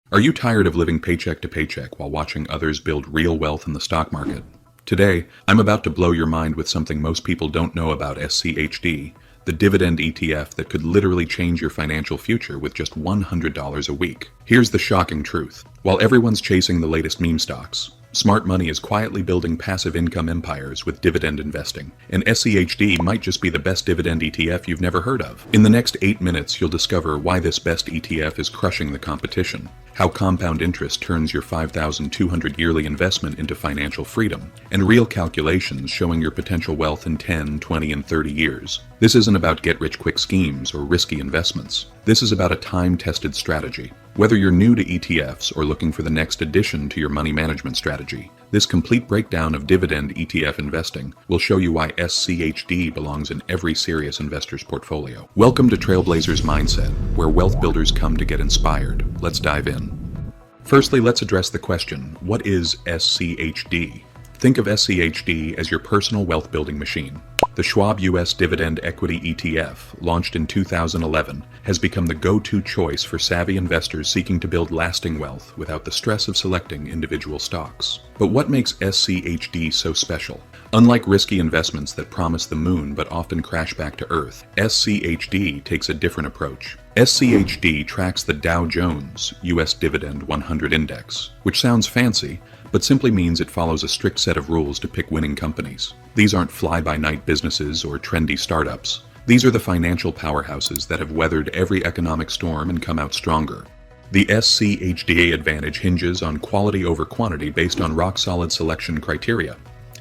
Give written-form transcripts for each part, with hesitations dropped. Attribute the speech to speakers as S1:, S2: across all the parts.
S1: Are you tired of living paycheck to paycheck while watching others build real wealth in the stock market? Today, I'm about to blow your mind with something most people don't know about SCHD, the Dividend ETF that could literally change your financial future with just $100 a week. Here's the shocking truth. While everyone's chasing the latest meme stocks, smart money is quietly building passive income empires with dividend investing, and SCHD might just be the best dividend ETF you've never heard of. In the next 8 minutes, you'll discover why this best ETF is crushing the competition, how compound interest turns your $5,200 yearly investment into financial freedom, and real calculations showing your potential wealth in 10, 20, and 30 years. This isn't about get-rich-quick schemes or risky investments. This is about a time-tested strategy. Whether you're new to ETFs or looking for the next addition to your money management strategy, this complete breakdown of dividend ETF investing will show you why SCHD belongs in every serious investor's portfolio. Welcome to Trailblazers Mindset, where wealth builders come to get inspired. Let's dive in. Firstly, let's address the question, what is SCHD? Think of SCHD as your personal wealth building machine. The Schwab US Dividend Equity ETF, launched in 2011, has become the go-to choice for savvy investors seeking to build lasting wealth without the stress of selecting individual stocks. But what makes SCHD so special? Unlike risky investments that promise the moon but often crash back to Earth, SCHD takes a different approach. SCHD tracks the Dow Jones US Dividend 100 Index, which sounds fancy, but simply means it follows a strict set of rules to pick winning companies. These aren't fly-by-night businesses or trendy startups. These are the financial powerhouses that have weathered every economic storm and come out stronger. The SCHD advantage hinges on quality over quantity based on rock-solid selection criteria.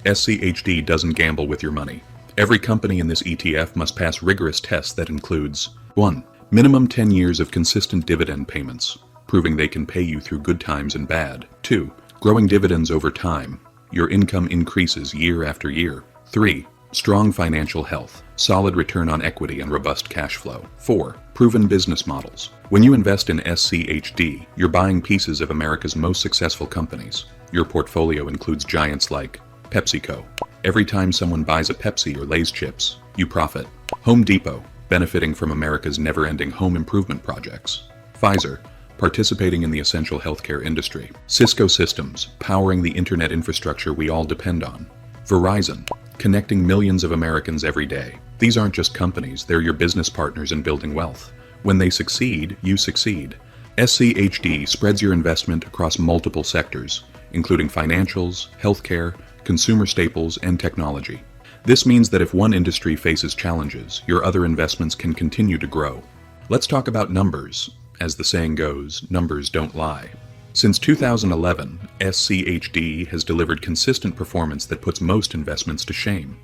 S1: SCHD doesn't gamble with your money. Every company in this ETF must pass rigorous tests that includes 1. Minimum 10 years of consistent dividend payments, proving they can pay you through good times and bad. 2. Growing dividends over time. Your income increases year after year. 3. Strong financial health, solid return on equity and robust cash flow. 4. Proven business models. When you invest in SCHD, you're buying pieces of America's most successful companies. Your portfolio includes giants like PepsiCo. Every time someone buys a Pepsi or Lay's chips, you profit. Home Depot, benefiting from America's never-ending home improvement projects. Pfizer, participating in the essential healthcare industry. Cisco Systems, powering the internet infrastructure we all depend on. Verizon, connecting millions of Americans every day. These aren't just companies, they're your business partners in building wealth. When they succeed, you succeed. SCHD spreads your investment across multiple sectors, including financials, healthcare, consumer staples, and technology. This means that if one industry faces challenges, your other investments can continue to grow. Let's talk about numbers. As the saying goes, numbers don't lie. Since 2011, SCHD has delivered consistent performance that puts most investments to shame.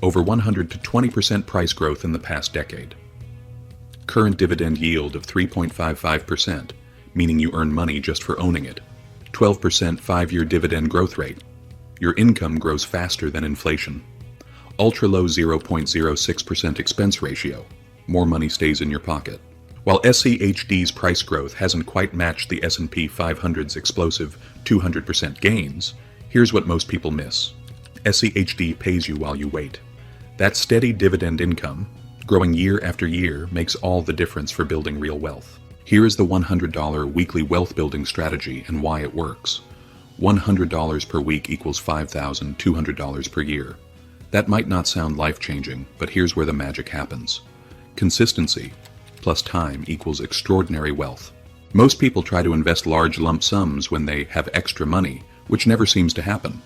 S1: Over 100 to 20% price growth in the past decade. Current dividend yield of 3.55%, meaning you earn money just for owning it. 12% 5-year dividend growth rate. Your income grows faster than inflation. Ultra-low 0.06% expense ratio. More money stays in your pocket. While SCHD's price growth hasn't quite matched the S&P 500's explosive 200% gains, here's what most people miss. SCHD pays you while you wait. That steady dividend income, growing year after year, makes all the difference for building real wealth. Here is the $100 weekly wealth building strategy and why it works. $100 per week equals $5,200 per year. That might not sound life-changing, but here's where the magic happens. Consistency plus time equals extraordinary wealth. Most people try to invest large lump sums when they have extra money, which never seems to happen.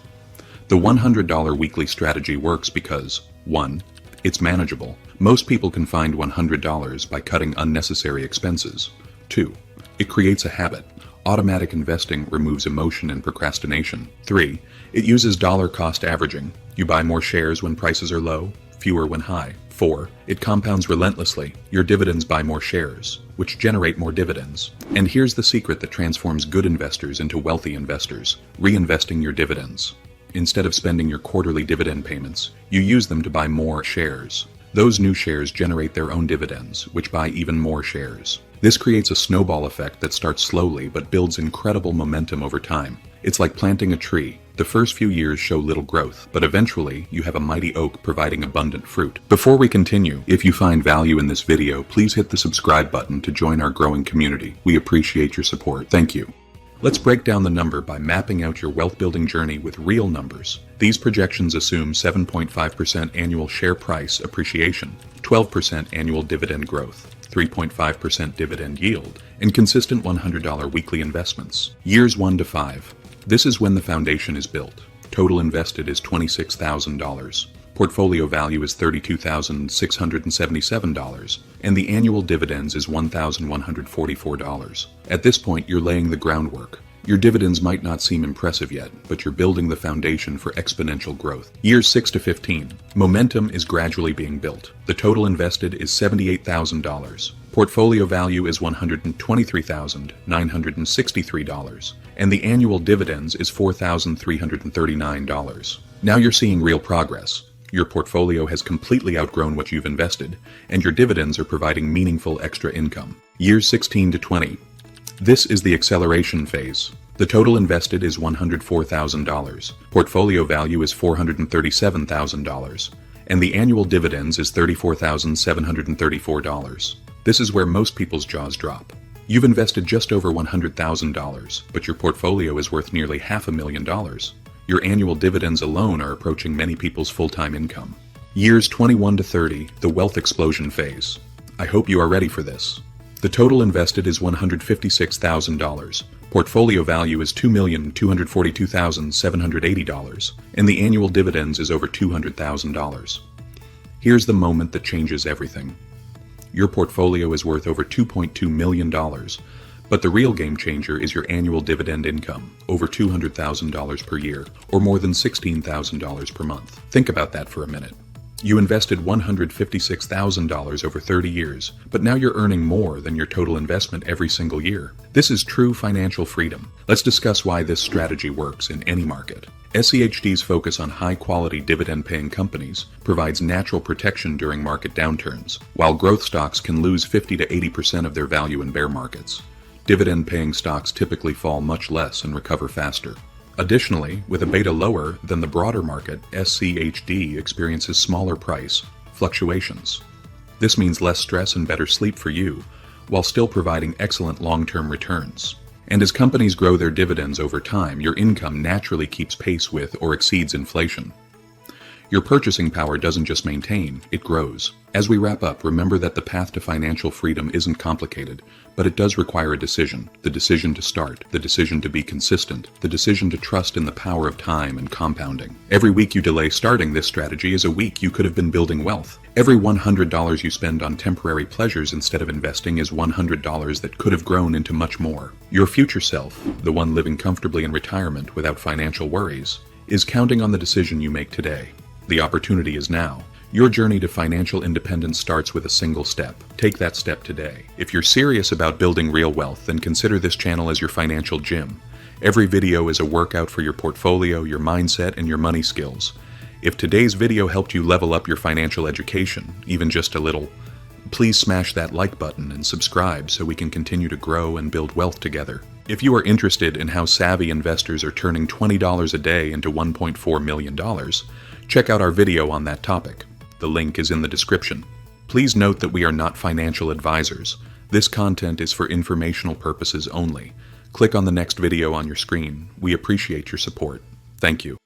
S1: The $100 weekly strategy works because 1. It's manageable. Most people can find $100 by cutting unnecessary expenses. 2. It creates a habit. Automatic investing removes emotion and procrastination. 3. It uses dollar cost averaging. You buy more shares when prices are low, fewer when high. 4. It compounds relentlessly. Your dividends buy more shares, which generate more dividends. And here's the secret that transforms good investors into wealthy investors: reinvesting your dividends. Instead of spending your quarterly dividend payments, you use them to buy more shares. Those new shares generate their own dividends, which buy even more shares. This creates a snowball effect that starts slowly but builds incredible momentum over time. It's like planting a tree. The first few years show little growth, but eventually you have a mighty oak providing abundant fruit. Before we continue, if you find value in this video, please hit the subscribe button to join our growing community. We appreciate your support. Thank you. Let's break down the number by mapping out your wealth building journey with real numbers. These projections assume 7.5% annual share price appreciation, 12% annual dividend growth, 3.5% dividend yield, and consistent $100 weekly investments. Years 1 to 5. This is when the foundation is built. Total invested is $26,000. Portfolio value is $32,677, and the annual dividends is $1,144. At this point, you're laying the groundwork. Your dividends might not seem impressive yet, but you're building the foundation for exponential growth. Years 6 to 15. Momentum is gradually being built. The total invested is $78,000. Portfolio value is $123,963, and the annual dividends is $4,339. Now you're seeing real progress. Your portfolio has completely outgrown what you've invested, and your dividends are providing meaningful extra income. Years 16 to 20. This is the acceleration phase. The total invested is $104,000. Portfolio value is $437,000, and the annual dividends is $34,734. This is where most people's jaws drop. You've invested just over $100,000, but your portfolio is worth nearly $500,000. Your annual dividends alone are approaching many people's full-time income. Years 21 to 30, the wealth explosion phase. I hope you are ready for this. The total invested is $156,000. Portfolio value is $2,242,780, and the annual dividends is over $200,000. Here's the moment that changes everything. Your portfolio is worth over $2.2 million, but the real game changer is your annual dividend income, over $200,000 per year, or more than $16,000 per month. Think about that for a minute. You invested $156,000 over 30 years, but now you're earning more than your total investment every single year. This is true financial freedom. Let's discuss why this strategy works in any market. SCHD's focus on high-quality dividend-paying companies provides natural protection during market downturns, while growth stocks can lose 50 to 80% of their value in bear markets. Dividend-paying stocks typically fall much less and recover faster. Additionally, with a beta lower than the broader market, SCHD experiences smaller price fluctuations. This means less stress and better sleep for you, while still providing excellent long-term returns. And as companies grow their dividends over time, your income naturally keeps pace with or exceeds inflation. Your purchasing power doesn't just maintain, it grows. As we wrap up, remember that the path to financial freedom isn't complicated, but it does require a decision. The decision to start, the decision to be consistent, the decision to trust in the power of time and compounding. Every week you delay starting this strategy is a week you could have been building wealth. Every $100 you spend on temporary pleasures instead of investing is $100 that could have grown into much more. Your future self, the one living comfortably in retirement without financial worries, is counting on the decision you make today. The opportunity is now. Your journey to financial independence starts with a single step. Take that step today. If you're serious about building real wealth, then consider this channel as your financial gym. Every video is a workout for your portfolio, your mindset, and your money skills. If today's video helped you level up your financial education, even just a little, please smash that like button and subscribe so we can continue to grow and build wealth together. If you are interested in how savvy investors are turning $20 a day into $1.4 million, check out our video on that topic. The link is in the description. Please note that we are not financial advisors. This content is for informational purposes only. Click on the next video on your screen. We appreciate your support. Thank you.